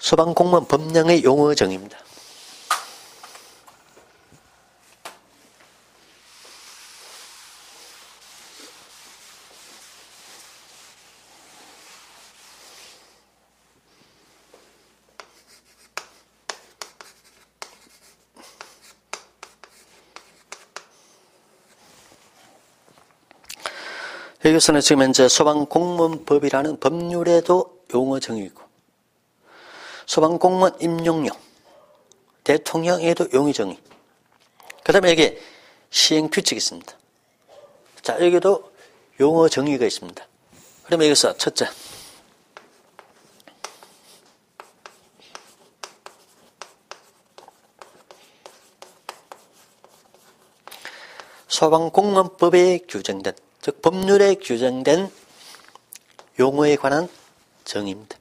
소방공무원 법령의 용어 정의입니다. 여기서는 지금 현재 소방공무원법이라는 법률에도 용어 정의고, 소방공무원 임용령, 대통령에도 용어 정의, 그 다음에 여기 시행규칙이 있습니다. 자, 여기도 용어 정의가 있습니다. 그러면 여기서 첫째, 소방공무원법에 규정된, 즉 법률에 규정된 용어에 관한 정의입니다.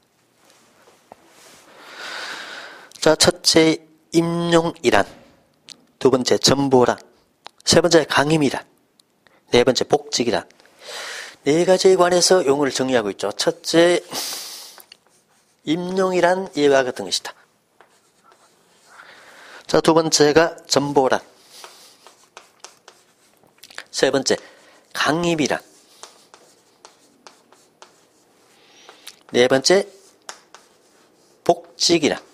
자, 첫째 임용이란, 두 번째 전보란, 세 번째 강임이란, 네 번째 복직이란, 네 가지에 관해서 용어를 정의하고 있죠. 첫째 임용이란 이와 같은 것이다. 자, 두 번째가 전보란, 세 번째 강임이란, 네 번째 복직이란.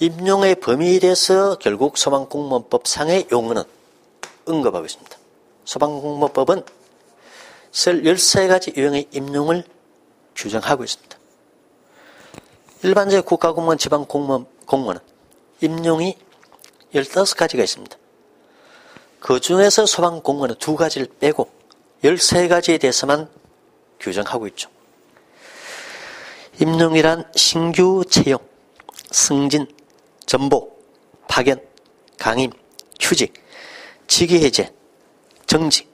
임용의 범위에 대해서 결국 소방공무원법상의 용어는 언급하고 있습니다. 소방공무원법은 13가지 유형의 임용을 규정하고 있습니다. 일반적인 국가공무원, 지방공무원은 임용이 15가지가 있습니다. 그 중에서 소방공무원은 2가지를 빼고 13가지에 대해서만 규정하고 있죠. 임용이란 신규 채용, 승진, 전보, 파견, 강임, 휴직, 직위해제, 정직,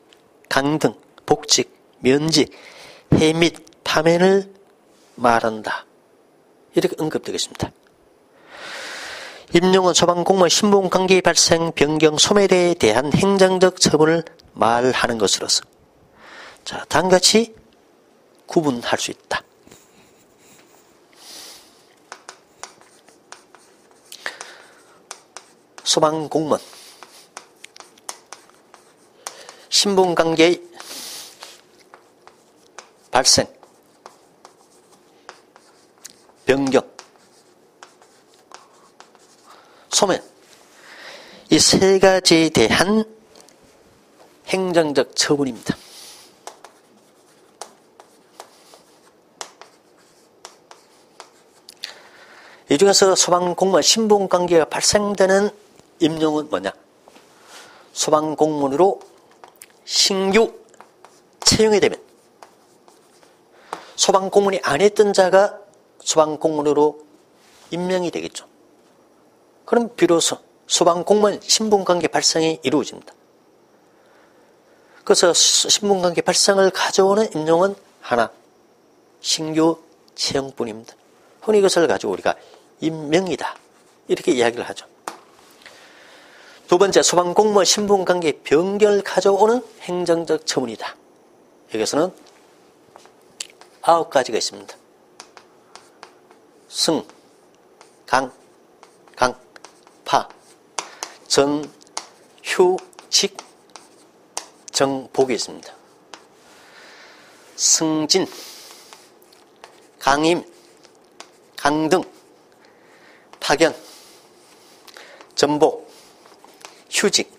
강등, 복직, 면직, 해임 및 파면을 말한다. 이렇게 언급되겠습니다. 임용은 소방공무원 신분관계 발생, 변경, 소멸에 대한 행정적 처분을 말하는 것으로서, 자, 다음같이 구분할 수 있다. 소방공무원 신분관계의 발생, 변경, 소멸, 이 세 가지에 대한 행정적 처분입니다. 이 중에서 소방공무원 신분관계가 발생되는 임용은 뭐냐? 소방공무원으로 신규 채용이 되면 소방공무원이 안 했던 자가 소방공무원으로 임명이 되겠죠. 그럼 비로소 소방공무원 신분관계 발생이 이루어집니다. 그래서 신분관계 발생을 가져오는 임용은 하나, 신규 채용뿐입니다. 흔히 이것을 가지고 우리가 임명이다, 이렇게 이야기를 하죠. 두 번째, 소방공무원 신분관계 변경을 가져오는 행정적 처분이다. 여기서는 9가지가 있습니다. 승, 강, 파, 전, 휴, 직, 정, 복이 있습니다. 승진, 강임, 강등, 파견, 전복, 휴직,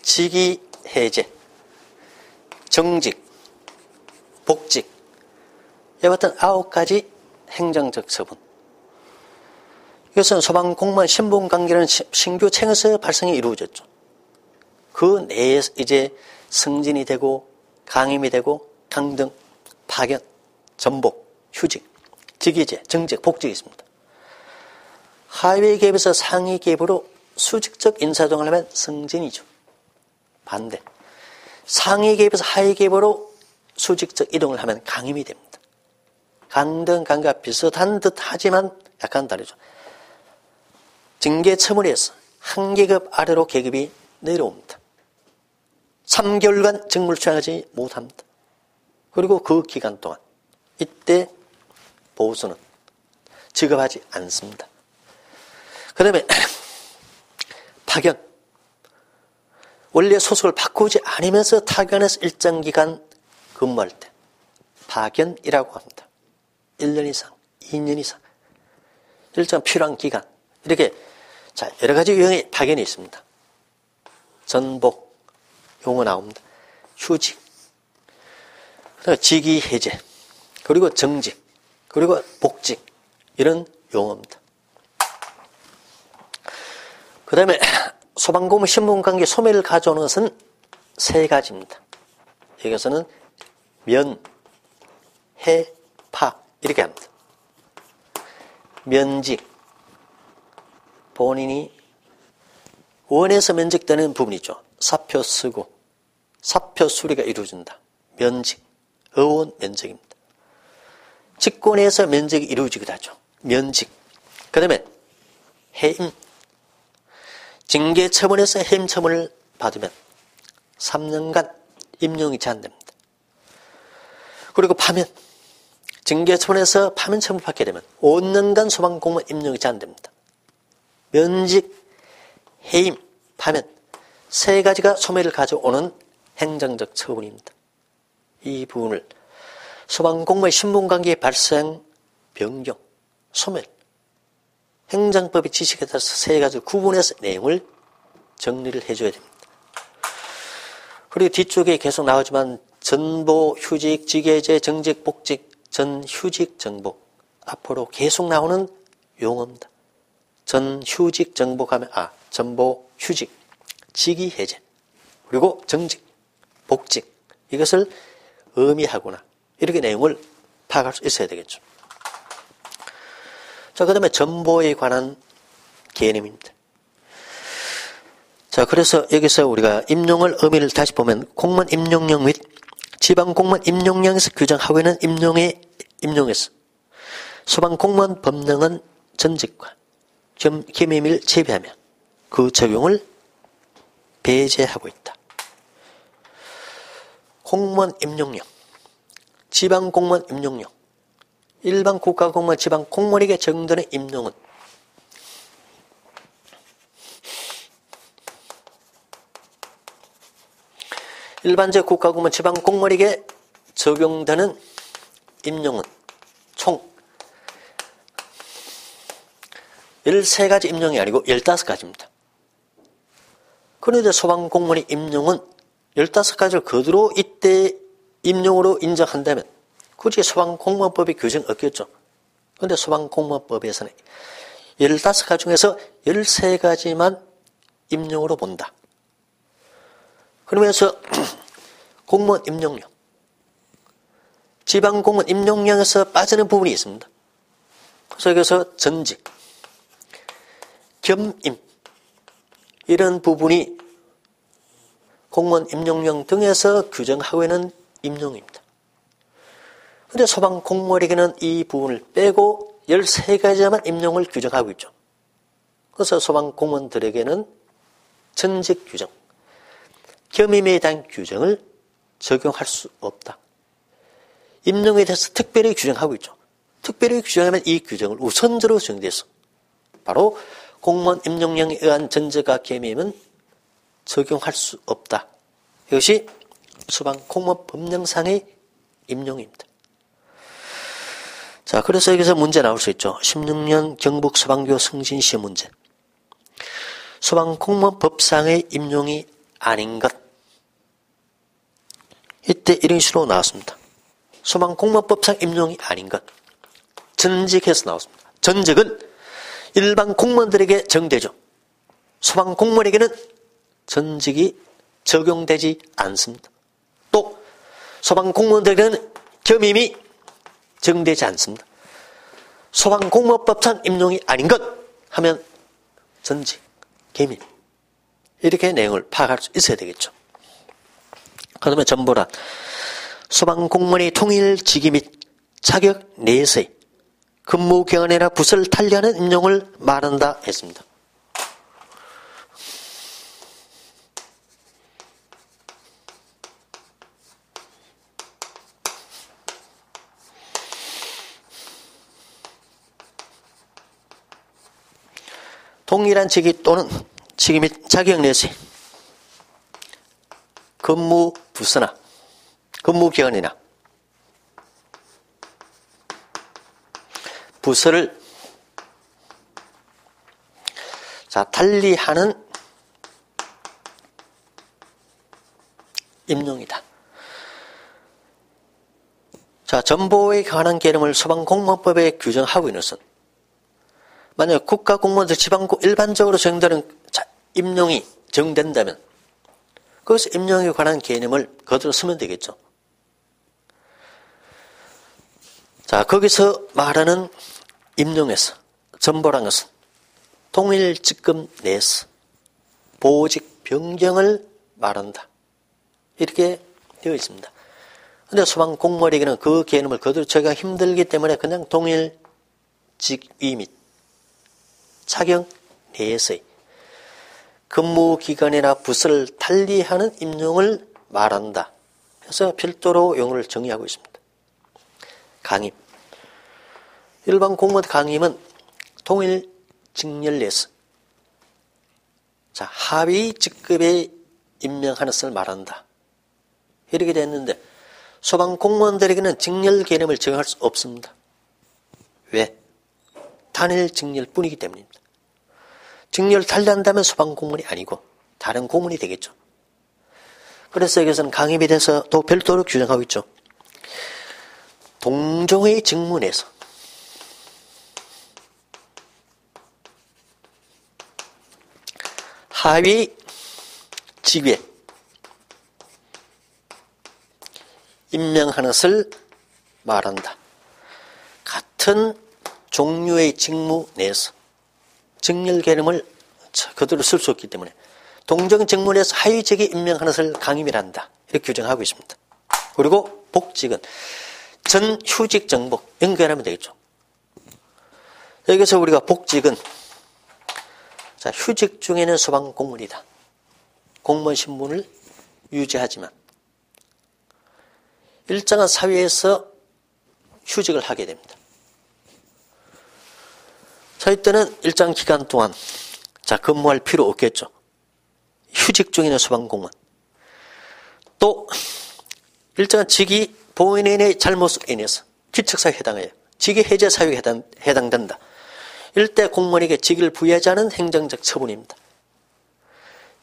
직위 해제, 정직, 복직, 이와 같은 9가지 행정적 처분. 이것은 소방공무원 신분관계는 신규 채용에서 발생이 이루어졌죠. 그 내에 이제 승진이 되고 강임이 되고 강등, 파견, 전복, 휴직, 직위제, 정직, 복직이 있습니다. 하위 계급에서 상위 계급으로 수직적 인사동을 하면 승진이죠. 반대. 상위 계급에서 하위 계급으로 수직적 이동을 하면 강임이 됩니다. 강등, 강과 비슷한 듯 하지만 약간 다르죠. 징계 처분에서 한 계급 아래로 계급이 내려옵니다. 3개월간 직무를 수행하지 못합니다. 그리고 그 기간 동안 이때 보수는 지급하지 않습니다. 그 다음에 파견. 원래 소속을 바꾸지 않으면서 타견에서 일정 기간 근무할 때 파견이라고 합니다. 1년 이상, 2년 이상, 일정 필요한 기간. 이렇게 자 여러 가지 유형의 파견이 있습니다. 전복, 용어 나옵니다. 휴직, 직위 해제, 그리고 정직, 그리고 복직, 이런 용어입니다. 그 다음에 소방공무 신분관계 소멸을 가져오는 것은 세 가지입니다. 여기서는 면, 해, 파 이렇게 합니다. 면직, 본인이 원해서 면직되는 부분이 있죠. 사표 쓰고 사표 수리가 이루어진다. 면직, 의원 면직입니다. 직권에서 면직이 이루어지기도 하죠. 면직. 그 다음에 해임. 징계 처분에서 해임 처분을 받으면 3년간 임용이 제한됩니다. 그리고 파면. 징계 처분에서 파면 처분을 받게 되면 5년간 소방공무원 임용이 제한됩니다. 면직, 해임, 파면 세 가지가 소멸을 가져오는 행정적 처분입니다. 이 부분을 소방공무원 신분관계 발생, 변경, 소멸, 행정법의 지식에 따라서 세 가지 구분해서 내용을 정리를 해줘야 됩니다. 그리고 뒤쪽에 계속 나오지만 전보, 휴직, 직해제, 정직, 복직, 전휴직, 정복 앞으로 계속 나오는 용어입니다. 전휴직, 정복하면 전보, 휴직, 직위 해제, 그리고 정직, 복직 이것을 의미하구나 이렇게 내용을 파악할 수 있어야 되겠죠. 자, 그 다음에 전보에 관한 개념입니다. 자, 그래서 여기서 우리가 임용을 의미를 다시 보면 공무원 임용령 및 지방공무원 임용령에서 규정하고 있는 임용에서 소방공무원 법령은 전직과 겸임을 제외하며 그 적용을 배제하고 있다. 공무원 임용령, 지방공무원 임용령, 일반 국가공무원 지방공무원에게 적용되는 임용은 일반적 국가공무원 지방공무원에게 적용되는 임용은 총 13가지 임용이 아니고 15가지입니다. 그런데 소방공무원의 임용은 15가지를 그대로 이때 임용으로 인정한다면 굳이 소방공무원법의 규정이 없겠죠. 그런데 소방공무원법에서는 15가지 중에서 13가지만 임용으로 본다. 그러면서 공무원 임용령, 지방공무원 임용령에서 빠지는 부분이 있습니다. 그래서 여기서 전직, 겸임 이런 부분이 공무원 임용령 등에서 규정하고 있는 임용입니다. 그런데 소방공무원에게는 이 부분을 빼고 13가지만 임용을 규정하고 있죠. 그래서 소방공무원들에게는 전직 규정, 겸임에 대한 규정을 적용할 수 없다. 임용에 대해서 특별히 규정하고 있죠. 특별히 규정하면 이 규정을 우선적으로 정리해서 바로 공무원 임용령에 의한 전직과 겸임은 적용할 수 없다. 이것이 소방공무원 법령상의 임용입니다. 자, 그래서 여기서 문제 나올 수 있죠. 16년 경북 소방교 승진시 문제. 소방공무원 법상의 임용이 아닌 것. 이때 이런 식으로 나왔습니다. 소방공무원법상 임용이 아닌 것. 전직해서 나왔습니다. 전직은 일반 공무원들에게 적용되죠. 소방공무원에게는 전직이 적용되지 않습니다. 또 소방공무원들에게는 겸임이 적용되지 않습니다. 소방공무원법상 임용이 아닌 것 하면 전직, 겸임 이렇게 내용을 파악할 수 있어야 되겠죠. 그다음에 전보란 소방공무원의 통일 직위 및 자격 내에서의 근무 경험이나 부서를 달리하는 임용을 말한다 했습니다. 동일한 직위 또는 직위 및 자격 내시 근무 부서나 근무 기간이나 부서를 달리하는 임용이다. 전보에 관한 개념을 소방공무원법에 규정하고 있는 것은 만약 국가공무원들 지방고 일반적으로 적용되는 임용이 적용된다면 거기서 임용에 관한 개념을 그대로 쓰면 되겠죠. 거기서 말하는 임용에서 전보란 것은 동일 직급 내에서 보직 변경을 말한다. 이렇게 되어 있습니다. 그런데 소방공무원에게는 그 개념을 그대로 적용하기 힘들기 때문에 그냥 동일 직위 및 자격 내에서의 근무기간이나 부서를 달리하는 임용을 말한다. 그래서 별도로 용어를 정의하고 있습니다. 강임. 일반 공무원 강임은 동일 직렬 내에서 하위 직급에 임명하는 것을 말한다. 이렇게 됐는데 소방공무원들에게는 직렬 개념을 적용할 수 없습니다. 왜? 단일 직렬 뿐이기 때문입니다. 직렬을 달리한다면 소방공무원이 아니고 다른 공무원이 되겠죠. 그래서 여기서는 강임에 대해서 또 별도로 규정하고 있죠. 동종의 직무에서 하위 직위에 임명하는 것을 말한다. 같은 종류의 직무 내에서 직렬 개념을 그대로 쓸 수 없기 때문에 동종 직무 내에서 하위 직위에 임명하는 것을 강임이란다. 이렇게 규정하고 있습니다. 그리고 복직은 전 휴직 정복 연결하면 되겠죠. 여기서 우리가 복직은 휴직 중에는 소방공무원이다. 공무원 신분을 유지하지만 일정한 사회에서 휴직을 하게 됩니다. 이때는 일정 기간 동안 근무할 필요 없겠죠. 휴직 중에는 소방공무원. 또 일정한 직위 본인의 잘못으로 인해서 규칙사유에 해당해요. 직위 해제 사유에 해당된다. 일대 공무원에게 직위를 부여하지 않은 행정적 처분입니다.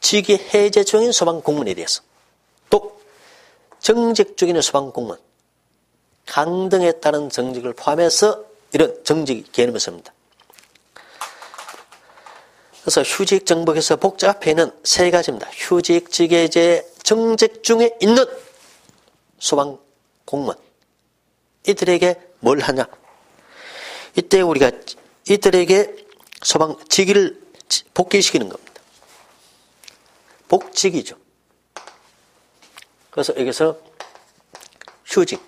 직위 해제 중인 소방공무원에 대해서 또 정직 중인 소방공무원 강등에 따른 정직을 포함해서 이런 정직 개념을 씁니다. 그래서 휴직 정복에서 복직 앞에는 세 가지입니다. 휴직, 직해제, 정직 중에 있는 소방공무원 이들에게 뭘 하냐? 이때 우리가 이들에게 직위를 복귀시키는 겁니다. 복직이죠. 그래서 여기서 휴직,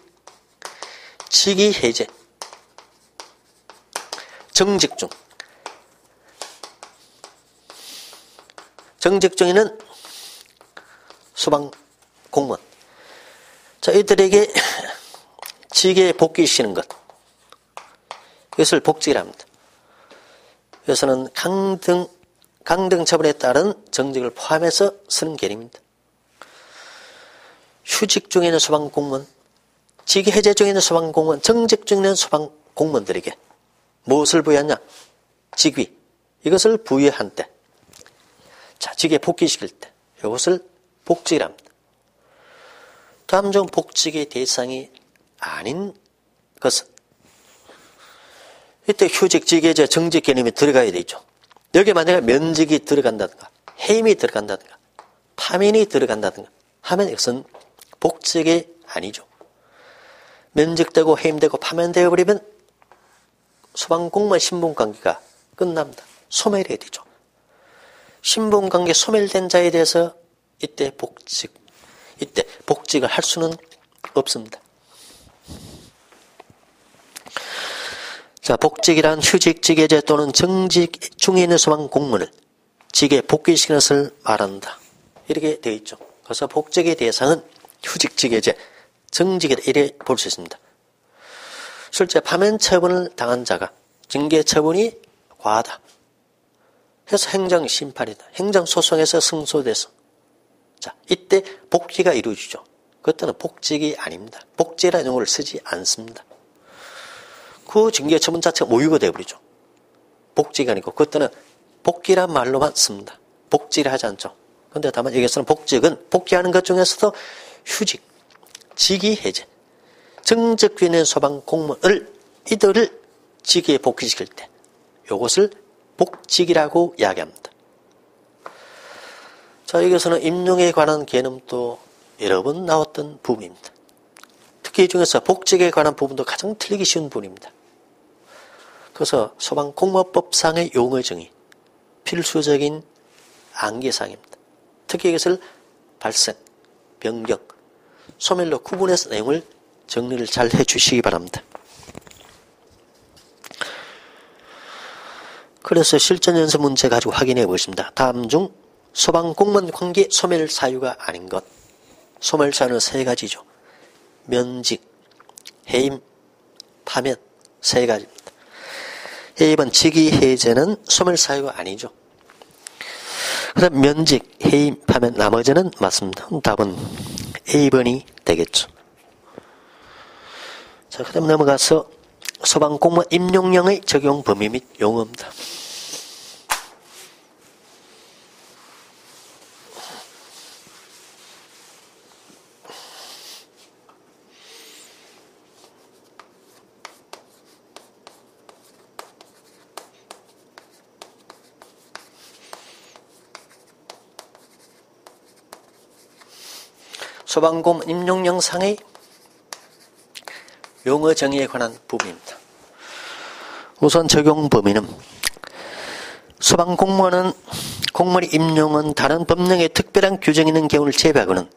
직위 해제, 정직 중. 정직 중에는 소방공무원. 이들에게 직위에 복귀시키는 것. 이것을 복직이랍니다. 여기서는 강등 처분에 따른 정직을 포함해서 쓰는 개념입니다. 휴직 중에는 소방공무원, 직위 해제 중에는 소방공무원, 정직 중에는 소방공무원들에게 무엇을 부여하냐? 직위. 이것을 부여한 때, 직위에 복귀시킬 때 이것을 복직이랍니다. 다음 중 복직의 대상이 아닌 것은 이때 휴직, 직해제, 정직 개념이 들어가야 되죠. 여기에 만약에 면직이 들어간다든가 해임이 들어간다든가 파면이 들어간다든가 하면 이것은 복직이 아니죠. 면직되고 해임되고 파면되어 버리면 소방공무원 신분관계가 끝납니다. 소멸해야 되죠. 신분관계 소멸된 자에 대해서 이때 복직을 할 수는 없습니다. 복직이란 휴직, 직해제 또는 정직 중에 있는 소방공무원을 직에 복귀시키는 것을 말한다. 이렇게 되어 있죠. 그래서 복직의 대상은 휴직, 직해제, 정직이다. 이래 볼 수 있습니다. 실제 파면 처분을 당한 자가 징계 처분이 과하다 그래서 행정심판이다. 행정소송에서 승소돼서. 자, 이때 복지가 이루어지죠. 그때는 복직이 아닙니다. 복지라는 용어를 쓰지 않습니다. 그 징계처분 자체가 모유가 되어버리죠. 복지가 아니고 그때는 복귀란 말로만 씁니다. 복지를 하지 않죠. 그런데 다만 여기서는 복직은 복귀하는 것 중에서도 휴직, 직위 해제, 정직quyền 있는 소방 공무원을 이들을 직위에 복귀시킬 때 이것을 복직이라고 이야기합니다. 자, 여기서는 임용에 관한 개념도 여러 번 나왔던 부분입니다. 특히 이 중에서 복직에 관한 부분도 가장 틀리기 쉬운 부분입니다. 그래서 소방공무원법상의 용어 정의, 필수적인 암기사항입니다. 특히 이것을 발생, 변경, 소멸로 구분해서 내용을 정리를 잘 해주시기 바랍니다. 그래서 실전 연습 문제 가지고 확인해 보겠습니다. 다음 중 소방공무원 관계 소멸 사유가 아닌 것. 소멸 사유는 세 가지죠. 면직, 해임, 파면 세 가지입니다. 1번 직위 해제는 소멸 사유가 아니죠. 그다음 면직, 해임, 파면 나머지는 맞습니다. 답은 A번이 되겠죠. 자, 그다음 넘어가서 소방공무원 임용령의 적용 범위 및 용어입니다. 소방공무원 임용령상의 용어 정의에 관한 부분입니다. 우선 적용 범위는 소방공무원은 공무원의 임용은 다른 법령에 특별한 규정이 있는 경우를 제외하고는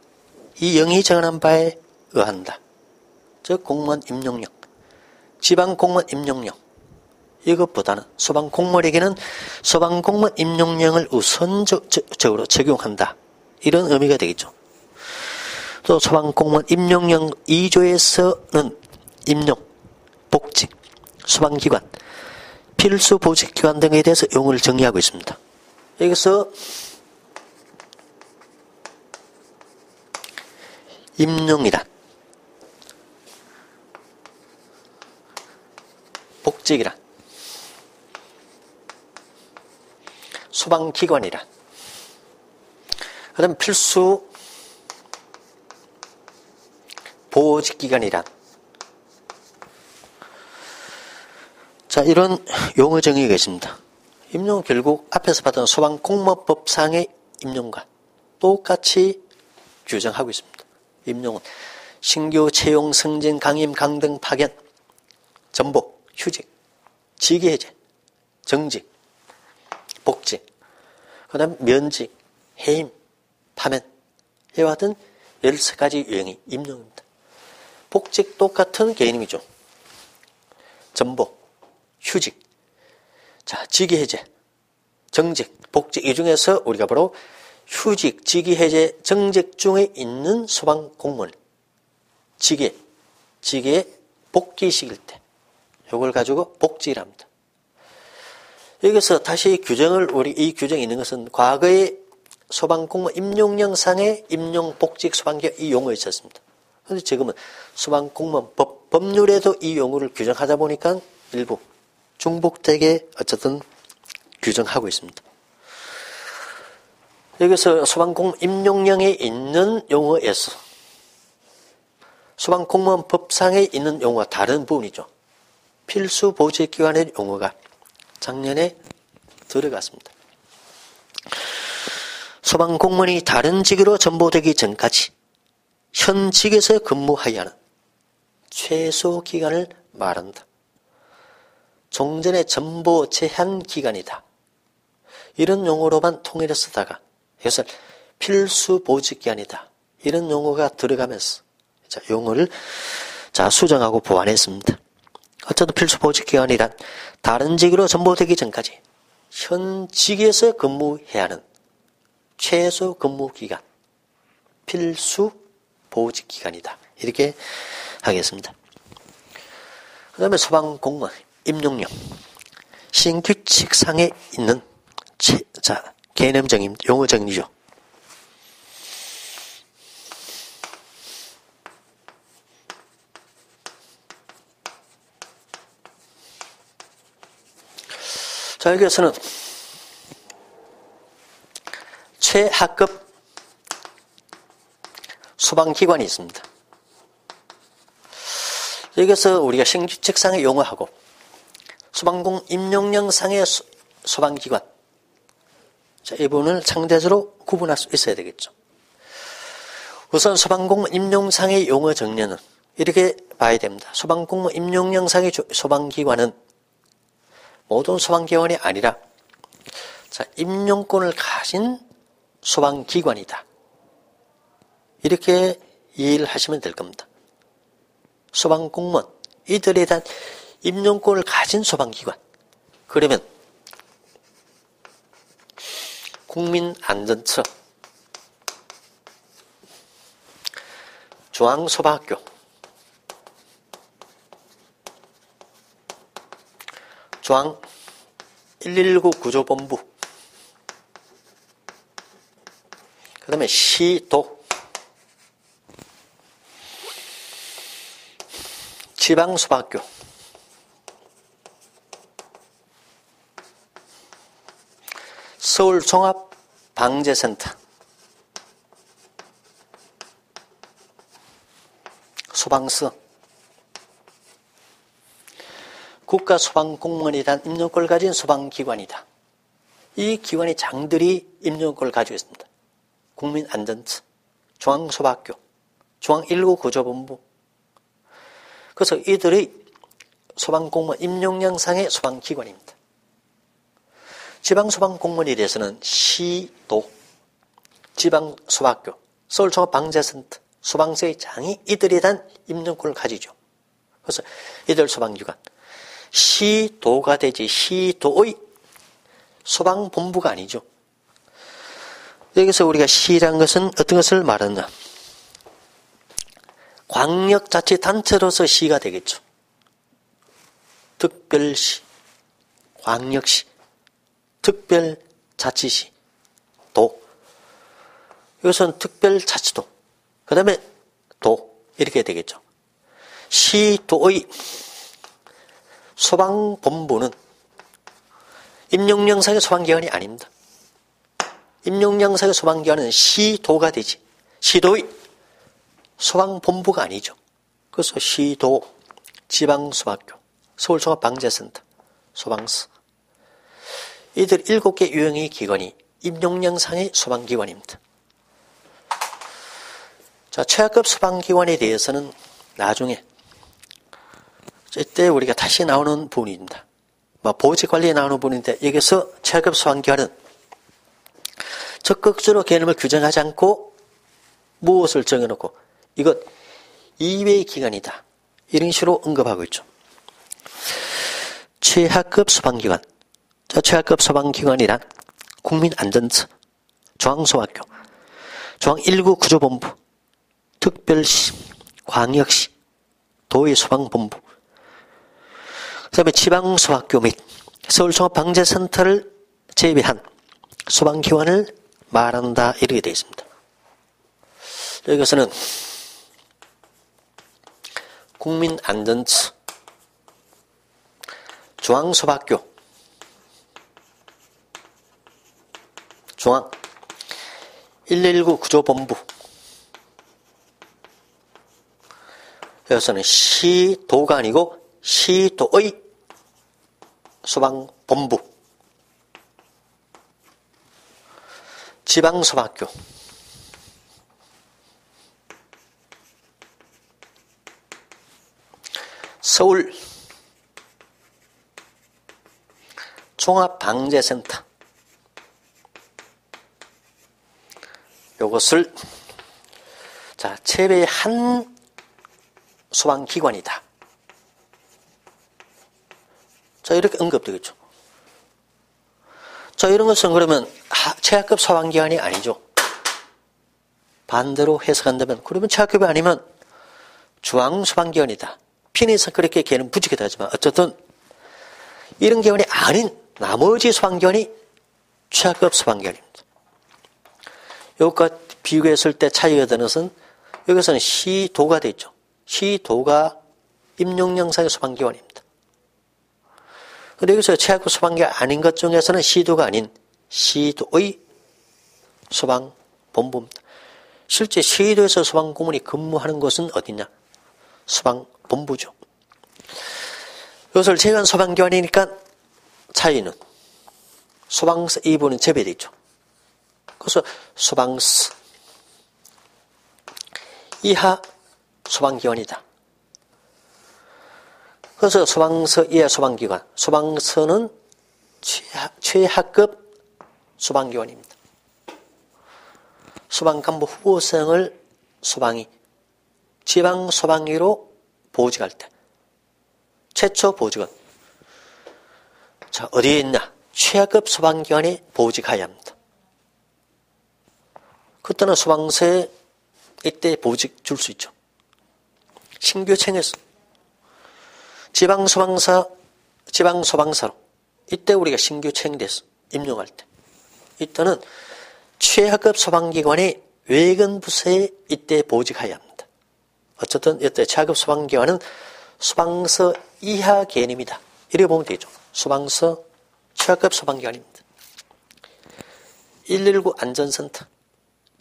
이 영이 정한 바에 의한다. 즉 공무원 임용령, 지방공무원 임용령 이것보다는 소방공무원에게는 소방공무원 임용령을 우선적으로 적용한다. 이런 의미가 되겠죠. 또 소방공무원 임용령 2조에서는 임용, 복직, 소방기관, 필수보직기관 등에 대해서 용어를 정의하고 있습니다. 여기서 임용이란, 복직이란, 소방기관이란, 그 다음 필수 보직기관이란, 자, 이런 용어 정의가 있습니다. 임용은 결국 앞에서 봤던 소방공무원법상의 임용과 똑같이 규정하고 있습니다. 임용은 신규 채용, 승진, 강임, 강등, 파견, 전복, 휴직, 직위해제, 정직, 복직, 그 다음 면직, 해임, 파면 이와 같은 13가지 유형이 임용입니다. 복직 똑같은 개념이죠. 전복, 휴직, 자, 직위해제, 정직, 복직 이 중에서 우리가 바로 휴직, 직위해제, 정직 중에 있는 소방공무원 직위에 복귀시킬 때 이걸 가지고 복직이랍니다. 여기서 다시 규정을 이 규정이 있는 것은 과거의 소방공무원 임용령상의 임용, 복직, 소방기관 이 용어가 있었습니다. 그런데 지금은 소방공무원 법률에도 이 용어를 규정하다 보니까 일부 중복되게 어쨌든 규정하고 있습니다. 여기서 소방공무원 임용령에 있는 용어에서 소방공무원 법상에 있는 용어와 다른 부분이죠. 필수보직기관의 용어가 작년에 들어갔습니다. 소방공무원이 다른 직으로 전보되기 전까지 현직에서 근무하여야 하는 최소 기간을 말한다. 종전의 전보 제한 기간이다. 이런 용어로만 통일해 쓰다가 이것을 필수 보직 기간이다. 이런 용어가 들어가면서 자, 용어를 수정하고 보완했습니다. 어쨌든 필수 보직 기간이란 다른 직으로 전보되기 전까지 현직에서 근무해야 하는 최소 근무 기간, 필수 보직 기간이다. 이렇게 하겠습니다. 그 다음에 소방공무원 임용령, 신규칙상에 있는 자, 개념 정의, 용어 정리죠. 자, 여기에서는 최하급 소방기관이 있습니다. 여기서 우리가 신규칙상의 용어하고 소방공 임용령상의 소방기관, 자, 이 부분을 상대적으로 구분할 수 있어야 되겠죠. 우선 소방공 임용상의 용어 정리는 이렇게 봐야 됩니다. 소방공 임용령상의 소방기관은 모든 소방기관이 아니라, 자, 임용권을 가진 소방기관이다. 이렇게 이해를 하시면 될 겁니다. 소방공무원, 이들에 대한 임용권을 가진 소방기관. 그러면 국민안전처, 중앙소방학교, 중앙 119 구조본부, 그 다음에 시도, 지방소방학교, 서울종합방재센터, 소방서, 국가소방공무원에 대한 임용권을 가진 소방기관이다. 이 기관의 장들이 임용권을 가지고 있습니다. 국민안전처, 중앙소방학교, 중앙119 구조본부. 그래서 이들의 소방공무원 임용령상의 소방기관입니다. 지방소방공무원에 대해서는 시도, 지방소방학교, 서울종합방재센터, 소방서의 장이 이들에 대한 임용권을 가지죠. 그래서 이들 소방기관, 시도가 되지 시도의 소방본부가 아니죠. 여기서 우리가 시라는 것은 어떤 것을 말하느냐. 광역자치단체로서 시가 되겠죠. 특별시, 광역시, 특별자치시, 도. 이것은 특별자치도, 그 다음에 도, 이렇게 되겠죠. 시도의 소방본부는 임용령상의 소방기관이 아닙니다. 임용령상의 소방기관은 시도가 되지, 시도의 소방본부가 아니죠. 그래서 시도, 지방소방학교, 서울종합방재센터, 소방서, 이들 7개 유형의 기관이 임용령상의 소방기관입니다. 자, 최하급 소방기관에 대해서는 나중에 이때 우리가 다시 나오는 부분입니다. 보직관리에 나오는 부분인데, 여기서 최하급 소방기관은 적극적으로 개념을 규정하지 않고 무엇을 정해놓고 이것 이외의 기관이다, 이런 식으로 언급하고 있죠. 최하급 소방기관, 자, 최하급 소방기관이란 국민안전처, 중앙소방학교, 중앙119 구조본부, 특별시, 광역시, 도의 소방본부, 그 다음에 지방소방학교 및 서울종합방재센터를 제외한 소방기관을 말한다, 이렇게 되어 있습니다. 여기서는 국민안전처, 중앙소방학교, 중앙 119 구조본부, 여기서는 시도가 아니고 시도의 소방본부, 지방소방학교, 서울 종합방재센터, 이것을 자, 제외한 소방기관이다. 자, 이렇게 언급되겠죠. 자, 이런 것은 그러면 최하급 소방기관이 아니죠. 반대로 해석한다면, 그러면 최하급이 아니면 중앙소방기관이다. 편의상 그렇게 개는 붙이기도 하지만, 어쨌든 이런 기관이 아닌 나머지 소방기관이 최하급 소방기관입니다. 여기과 비교했을 때 차이가 되는 것은 여기서는 시도가 되어 있죠. 시도가 임용영상의 소방기관입니다. 그런데 여기서 최하급 소방기관 아닌 것 중에서는 시도가 아닌 시도의 소방본부입니다. 실제 시도에서 소방공무원이 근무하는 곳은 어디냐? 소방본부죠. 이것을 제외한 소방기관이니까 차이는 소방서 2부는 제외되어 있죠. 그래서 소방서 이하 소방기관이다. 그래서 소방서 이하 소방기관, 소방서는 최하급 소방기관입니다. 소방간부 후보생을 소방이 지방소방위로 보직할 때 최초 보직은 자 어디에 있냐? 최하급 소방기관에 보직해야 합니다. 그때는 소방서에 이때 보직 줄 수 있죠. 신규청에서 지방소방사로 이때 우리가 신규청이 돼서 임용할 때 이때는 최하급 소방기관의 외근부서에 이때 보직해야 합니다. 어쨌든 이때 최하급 소방기관은 소방서 이하 개념이다. 이렇게 보면 되죠. 소방서 최하급 소방기관입니다. 119 안전센터,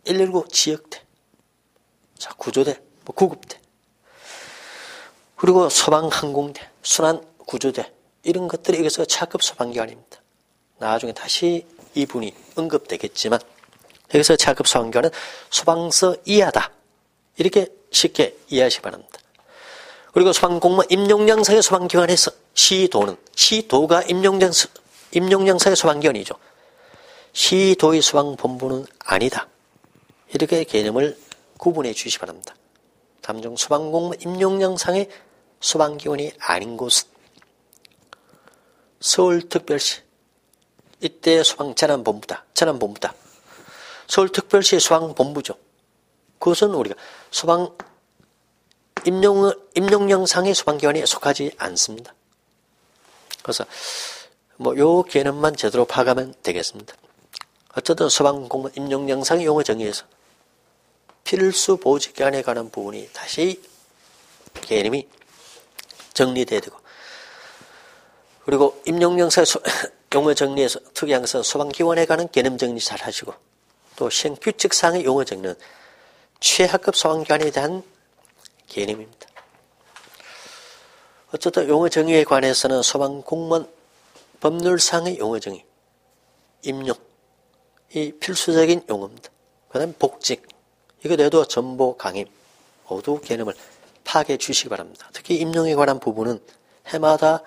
119 지역대, 자 구조대, 구급대, 그리고 소방항공대, 순환구조대 이런 것들이 여기서 최하급 소방기관입니다. 나중에 다시 이분이 언급되겠지만 여기서 최하급 소방기관은 소방서 이하다. 이렇게 쉽게 이해하시기 바랍니다. 그리고 소방공무원 임용영상의 소방기관에서 시도가 임용영상의 소방기관이죠. 시도의 소방본부는 아니다. 이렇게 개념을 구분해 주시기 바랍니다. 다음 중 소방공무원 임용영상의 소방기관이 아닌 곳은 서울특별시 이때 소방재난본부다. 서울특별시 소방본부죠. 그것은 우리가 소방 임용영상의 소방기관에 속하지 않습니다. 그래서 요 개념만 제대로 파악하면 되겠습니다. 어쨌든 소방공무원 임용영상의 용어 정의에서 필수 보직기관에 관한 부분이 다시 개념이 정리돼야 되고 그리고 임용영상의 용어 정리에서 특이한 것은 소방기관에 관한 개념 정리 잘 하시고 또 시행규칙상의 용어 정리는 최하급 소방기관에 대한 개념입니다. 어쨌든 용어 정의에 관해서는 소방공무원 법률상의 용어 정의, 임용, 이 필수적인 용어입니다. 그 다음에 복직, 이거 내도 전보, 강임 모두 개념을 파악해 주시기 바랍니다. 특히 임용에 관한 부분은 해마다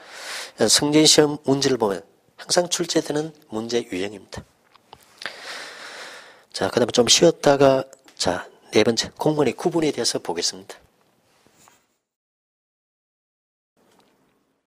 승진시험 문제를 보면 항상 출제되는 문제 유형입니다. 자, 그 다음에 좀 쉬었다가 자, 네 번째 공무원의 구분에 대해서 보겠습니다.